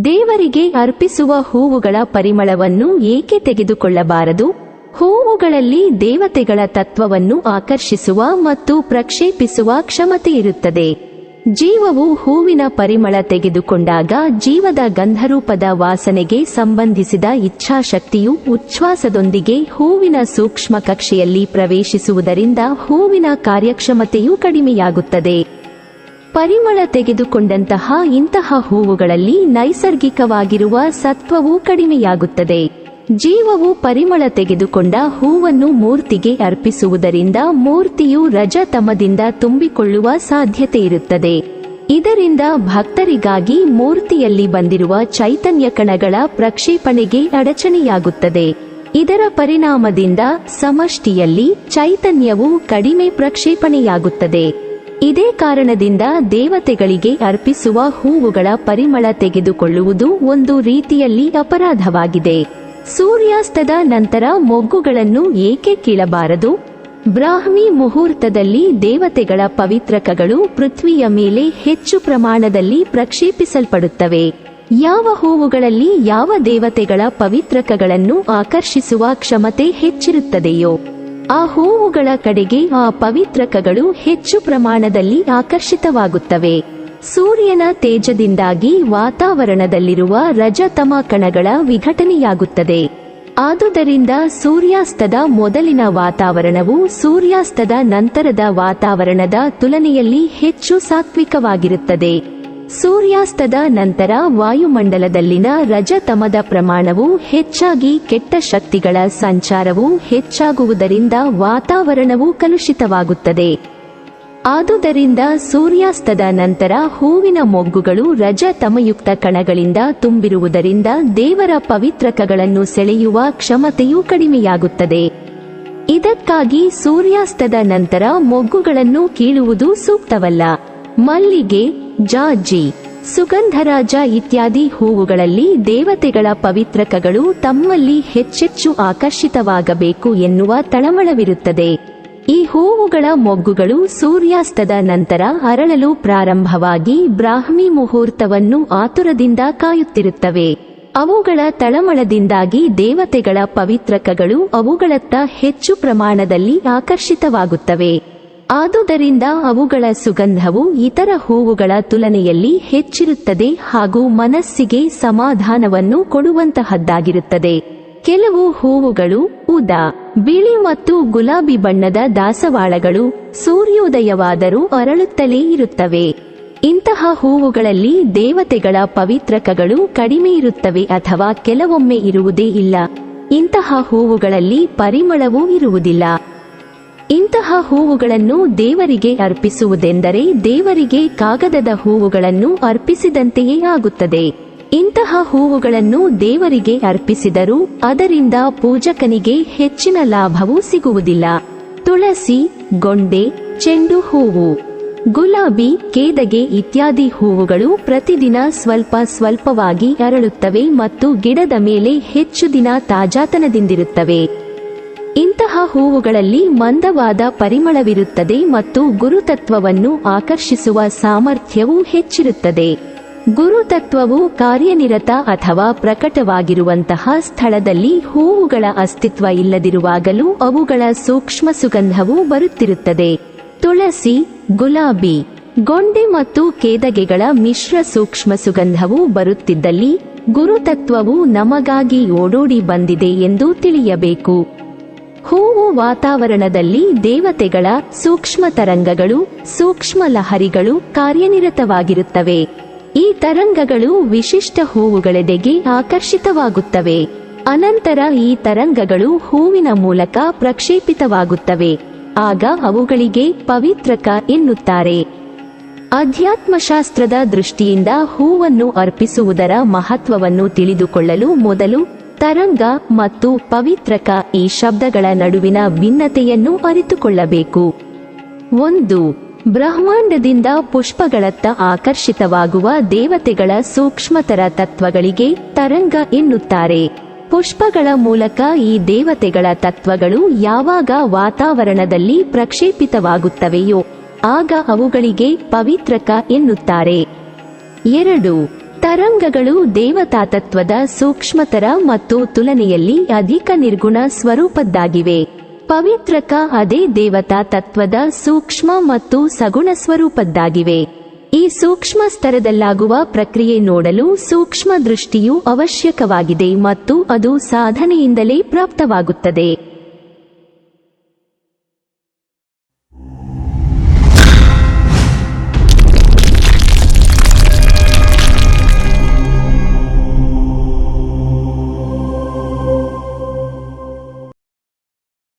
ದೇವರಿಗೆ ಅರ್ಪಿಸುವ ಹೂವುಗಳ ಪರಿಮಳವನ್ನು ಏಕೆ ತೆಗೆದುಕೊಳ್ಳಬಾರದು? ಹೂವುಗಳಲ್ಲಿ ದೇವತೆಗಳ ತತ್ವವನ್ನು ಆಕರ್ಷಿಸುವ ಮತ್ತು ಪ್ರಕ್ಷೇಪಿಸುವ ಕ್ಷಮತೆ ಇರುತ್ತದೆ. ಜೀವವು ಹೂವಿನ ಪರಿಮಳ ತೆಗೆದುಕೊಂಡಾಗ ಜೀವದ ಗಂಧರೂಪದ ವಾಸನೆಗೆ ಸಂಬಂಧಿಸಿದ ಇಚ್ಛಾಶಕ್ತಿಯು ಉಚ್ಛ್ವಾಸದೊಂದಿಗೆ ಹೂವಿನ ಸೂಕ್ಷ್ಮ ಕಕ್ಷೆಯಲ್ಲಿ ಪ್ರವೇಶಿಸುವುದರಿಂದ ಹೂವಿನ ಕಾರ್ಯಕ್ಷಮತೆಯು ಕಡಿಮೆಯಾಗುತ್ತದೆ. ಪರಿಮಳ ತೆಗೆದುಕೊಂಡಂತಹ ಇಂತಹ ಹೂವುಗಳಲ್ಲಿ ನೈಸರ್ಗಿಕವಾಗಿರುವ ಸತ್ವವು ಕಡಿಮೆಯಾಗುತ್ತದೆ. ಜೀವವು ಪರಿಮಳ ತೆಗೆದುಕೊಂಡ ಹೂವನ್ನು ಮೂರ್ತಿಗೆ ಅರ್ಪಿಸುವುದರಿಂದ ಮೂರ್ತಿಯು ರಜತಮದಿಂದ ತುಂಬಿಕೊಳ್ಳುವ ಸಾಧ್ಯತೆ ಇರುತ್ತದೆ. ಇದರಿಂದ ಭಕ್ತರಿಗಾಗಿ ಮೂರ್ತಿಯಲ್ಲಿ ಬಂದಿರುವ ಚೈತನ್ಯ ಕಣಗಳ ಪ್ರಕ್ಷೇಪಣೆಗೆ ಅಡಚಣೆಯಾಗುತ್ತದೆ. ಇದರ ಪರಿಣಾಮದಿಂದ ಸಮಷ್ಟಿಯಲ್ಲಿ ಚೈತನ್ಯವು ಕಡಿಮೆ ಪ್ರಕ್ಷೇಪಣೆಯಾಗುತ್ತದೆ. ಇದೇ ಕಾರಣದಿಂದ ದೇವತೆಗಳಿಗೆ ಅರ್ಪಿಸುವ ಹೂವುಗಳ ಪರಿಮಳ ತೆಗೆದುಕೊಳ್ಳುವುದು ಒಂದು ರೀತಿಯಲ್ಲಿ ಅಪರಾಧವಾಗಿದೆ. ಸೂರ್ಯಾಸ್ತದ ನಂತರ ಮೊಗ್ಗುಗಳನ್ನು ಏಕೆ ಕೀಳಬಾರದು? ಬ್ರಾಹ್ಮಿ ಮುಹೂರ್ತದಲ್ಲಿ ದೇವತೆಗಳ ಪವಿತ್ರಕಗಳು ಪೃಥ್ವಿಯ ಮೇಲೆ ಹೆಚ್ಚು ಪ್ರಮಾಣದಲ್ಲಿ ಪ್ರಕ್ಷೇಪಿಸಲ್ಪಡುತ್ತವೆ. ಯಾವ ಹೂವುಗಳಲ್ಲಿ ಯಾವ ದೇವತೆಗಳ ಪವಿತ್ರಕಗಳನ್ನು ಆಕರ್ಷಿಸುವ ಕ್ಷಮತೆ ಹೆಚ್ಚಿರುತ್ತದೆಯೋ ಆ ಹೂವುಗಳ ಕಡೆಗೆ ಆ ಪವಿತ್ರಕಗಳು ಹೆಚ್ಚು ಪ್ರಮಾಣದಲ್ಲಿ ಆಕರ್ಷಿತವಾಗುತ್ತವೆ. ಸೂರ್ಯನ ತೇಜದಿಂದಾಗಿ ವಾತಾವರಣದಲ್ಲಿರುವ ರಜತಮ ಕಣಗಳ ವಿಘಟನೆಯಾಗುತ್ತದೆ. ಆದುದರಿಂದ ಸೂರ್ಯಾಸ್ತದ ಮೊದಲಿನ ವಾತಾವರಣವು ಸೂರ್ಯಾಸ್ತದ ನಂತರದ ವಾತಾವರಣದ ತುಲನೆಯಲ್ಲಿ ಹೆಚ್ಚು ಸಾತ್ವಿಕವಾಗಿರುತ್ತದೆ. ಸೂರ್ಯಾಸ್ತದ ನಂತರ ವಾಯುಮಂಡಲದಲ್ಲಿನ ರಜತಮದ ಪ್ರಮಾಣವು ಹೆಚ್ಚಾಗಿ ಕೆಟ್ಟ ಶಕ್ತಿಗಳ ಸಂಚಾರವು ಹೆಚ್ಚಾಗುವುದರಿಂದ ವಾತಾವರಣವು ಕಲುಷಿತವಾಗುತ್ತದೆ. ಆದುದರಿಂದ ಸೂರ್ಯಾಸ್ತದ ನಂತರ ಹೂವಿನ ಮೊಗ್ಗುಗಳು ರಜತಮಯುಕ್ತ ಕಣಗಳಿಂದ ತುಂಬಿರುವುದರಿಂದ ದೇವರ ಪವಿತ್ರಕಗಳನ್ನು ಸೆಳೆಯುವ ಕ್ಷಮತೆಯೂ ಕಡಿಮೆಯಾಗುತ್ತದೆ. ಇದಕ್ಕಾಗಿ ಸೂರ್ಯಾಸ್ತದ ನಂತರ ಮೊಗ್ಗುಗಳನ್ನು ಕೀಳುವುದು ಸೂಕ್ತವಲ್ಲ. ಮಲ್ಲಿಗೆ, ಜಾಜಿ, ಸುಗಂಧರಾಜ ಇತ್ಯಾದಿ ಹೂವುಗಳಲ್ಲಿ ದೇವತೆಗಳ ಪವಿತ್ರಕಗಳು ತಮ್ಮಲ್ಲಿ ಹೆಚ್ಚೆಚ್ಚು ಆಕರ್ಷಿತವಾಗಬೇಕು ಎನ್ನುವ ತಳಮಳವಿರುತ್ತದೆ. ಈ ಹೂವುಗಳ ಮೊಗ್ಗುಗಳು ಸೂರ್ಯಾಸ್ತದ ನಂತರ ಅರಳಲು ಪ್ರಾರಂಭವಾಗಿ ಬ್ರಾಹ್ಮಿ ಮುಹೂರ್ತವನ್ನು ಆತುರದಿಂದ ಕಾಯುತ್ತಿರುತ್ತವೆ. ಅವುಗಳ ತಳಮಳದಿಂದಾಗಿ ದೇವತೆಗಳ ಪವಿತ್ರಕಗಳು ಅವುಗಳತ್ತ ಹೆಚ್ಚು ಪ್ರಮಾಣದಲ್ಲಿ ಆಕರ್ಷಿತವಾಗುತ್ತವೆ. ಆದುದರಿಂದ ಅವುಗಳ ಸುಗಂಧವು ಇತರ ಹೂವುಗಳ ತುಲನೆಯಲ್ಲಿ ಹೆಚ್ಚಿರುತ್ತದೆ ಹಾಗೂ ಮನಸ್ಸಿಗೆ ಸಮಾಧಾನವನ್ನು ಕೊಡುವಂತಹದ್ದಾಗಿರುತ್ತದೆ. ಕೆಲವು ಹೂವುಗಳು ಉದಾ, ಬಿಳಿ ಮತ್ತು ಗುಲಾಬಿ ಬಣ್ಣದ ದಾಸವಾಳಗಳು ಸೂರ್ಯೋದಯವಾದರೂ ಅರಳುತ್ತಲೇ ಇರುತ್ತವೆ. ಇಂತಹ ಹೂವುಗಳಲ್ಲಿ ದೇವತೆಗಳ ಪವಿತ್ರಕಗಳು ಕಡಿಮೆ ಇರುತ್ತವೆ ಅಥವಾ ಕೆಲವೊಮ್ಮೆ ಇರುವುದೇ ಇಲ್ಲ. ಇಂತಹ ಹೂವುಗಳಲ್ಲಿ ಪರಿಮಳವೂ ಇರುವುದಿಲ್ಲ. ಇಂತಹ ಹೂವುಗಳನ್ನು ದೇವರಿಗೆ ಅರ್ಪಿಸುವುದೆಂದರೆ ದೇವರಿಗೆ ಕಾಗದದ ಹೂವುಗಳನ್ನು ಅರ್ಪಿಸಿದಂತೆಯೇ ಆಗುತ್ತದೆ. ಇಂತಹ ಹೂವುಗಳನ್ನು ದೇವರಿಗೆ ಅರ್ಪಿಸಿದರೂ ಅದರಿಂದ ಪೂಜಕನಿಗೆ ಹೆಚ್ಚಿನ ಲಾಭವೂ ಸಿಗುವುದಿಲ್ಲ. ತುಳಸಿ, ಗೊಂಡೆ, ಚೆಂಡು ಹೂವು, ಗುಲಾಬಿ, ಕೇದಗೆ ಇತ್ಯಾದಿ ಹೂವುಗಳು ಪ್ರತಿದಿನ ಸ್ವಲ್ಪ ಸ್ವಲ್ಪವಾಗಿ ಅರಳುತ್ತವೆ ಮತ್ತು ಗಿಡದ ಮೇಲೆ ಹೆಚ್ಚು ದಿನ ತಾಜಾತನದಿಂದಿರುತ್ತವೆ. ಇಂತಹ ಹೂವುಗಳಲ್ಲಿ ಮಂದವಾದ ಪರಿಮಳವಿರುತ್ತದೆ ಮತ್ತು ಗುರುತತ್ವವನ್ನು ಆಕರ್ಷಿಸುವ ಸಾಮರ್ಥ್ಯವೂ ಹೆಚ್ಚಿರುತ್ತದೆ. ಗುರುತತ್ವವು ಕಾರ್ಯನಿರತ ಅಥವಾ ಪ್ರಕಟವಾಗಿರುವಂತಹ ಸ್ಥಳದಲ್ಲಿ ಹೂವುಗಳ ಅಸ್ತಿತ್ವ ಇಲ್ಲದಿರುವಾಗಲೂ ಅವುಗಳ ಸೂಕ್ಷ್ಮ ಸುಗಂಧವು ಬರುತ್ತಿರುತ್ತದೆ. ತುಳಸಿ, ಗುಲಾಬಿ, ಗೊಂಡೆ ಮತ್ತು ಕೇದಗೆಗಳ ಮಿಶ್ರ ಸೂಕ್ಷ್ಮ ಸುಗಂಧವು ಬರುತ್ತಿದ್ದಲ್ಲಿ ಗುರುತತ್ವವು ನಮಗಾಗಿ ಓಡೋಡಿ ಬಂದಿದೆ ಎಂದು ತಿಳಿಯಬೇಕು. ಹೂವು ವಾತಾವರಣದಲ್ಲಿ ದೇವತೆಗಳ ಸೂಕ್ಷ್ಮ ತರಂಗಗಳು, ಸೂಕ್ಷ್ಮ ಲಹರಿಗಳು ಕಾರ್ಯನಿರತವಾಗಿರುತ್ತವೆ. ಈ ತರಂಗಗಳು ವಿಶಿಷ್ಟ ಹೂವುಗಳೆಡೆಗೆ ಆಕರ್ಷಿತವಾಗುತ್ತವೆ. ಅನಂತರ ಈ ತರಂಗಗಳು ಹೂವಿನ ಮೂಲಕ ಪ್ರಕ್ಷೇಪಿತವಾಗುತ್ತವೆ. ಆಗ ಅವುಗಳಿಗೆ ಪವಿತ್ರಕ ಎನ್ನುತ್ತಾರೆ. ಅಧ್ಯಾತ್ಮಶಾಸ್ತ್ರದ ದೃಷ್ಟಿಯಿಂದ ಹೂವನ್ನು ಅರ್ಪಿಸುವುದರ ಮಹತ್ವವನ್ನು ತಿಳಿದುಕೊಳ್ಳಲು ಮೊದಲು ತರಂಗ ಮತ್ತು ಪವಿತ್ರಕ ಈ ಶಬ್ದಗಳ ನಡುವಿನ ಭಿನ್ನತೆಯನ್ನು ಅರಿತುಕೊಳ್ಳಬೇಕು. 1. ಬ್ರಹ್ಮಾಂಡದಿಂದ ಪುಷ್ಪಗಳತ್ತ ಆಕರ್ಷಿತವಾಗುವ ದೇವತೆಗಳ ಸೂಕ್ಷ್ಮತರ ತತ್ವಗಳಿಗೆ ತರಂಗ ಎನ್ನುತ್ತಾರೆ. ಪುಷ್ಪಗಳ ಮೂಲಕ ಈ ದೇವತೆಗಳ ತತ್ವಗಳು ಯಾವಾಗ ವಾತಾವರಣದಲ್ಲಿ ಪ್ರಕ್ಷೇಪಿತವಾಗುತ್ತವೆಯೋ ಆಗ ಅವುಗಳಿಗೆ ಪವಿತ್ರಕ ಎನ್ನುತ್ತಾರೆ. 2. ತರಂಗಗಳು ದೇವತಾತತ್ವದ ಸೂಕ್ಷ್ಮತರ ಮತ್ತು ತುಲನೆಯಲ್ಲಿ ಅಧಿಕ ನಿರ್ಗುಣ ಸ್ವರೂಪದ್ದಾಗಿವೆ. ಪವಿತ್ರಕ ಅದೇ ದೇವತಾ ತತ್ವದ ಸೂಕ್ಷ್ಮ ಮತ್ತು ಸಗುಣ ಸ್ವರೂಪದ್ದಾಗಿವೆ. ಈ ಸೂಕ್ಷ್ಮ ಸ್ತರದಲ್ಲಾಗುವ ಪ್ರಕ್ರಿಯೆ ನೋಡಲು ಸೂಕ್ಷ್ಮ ದೃಷ್ಟಿಯು ಅವಶ್ಯಕವಾಗಿದೆ ಮತ್ತು ಅದು ಸಾಧನೆಯಿಂದಲೇ ಪ್ರಾಪ್ತವಾಗುತ್ತದೆ.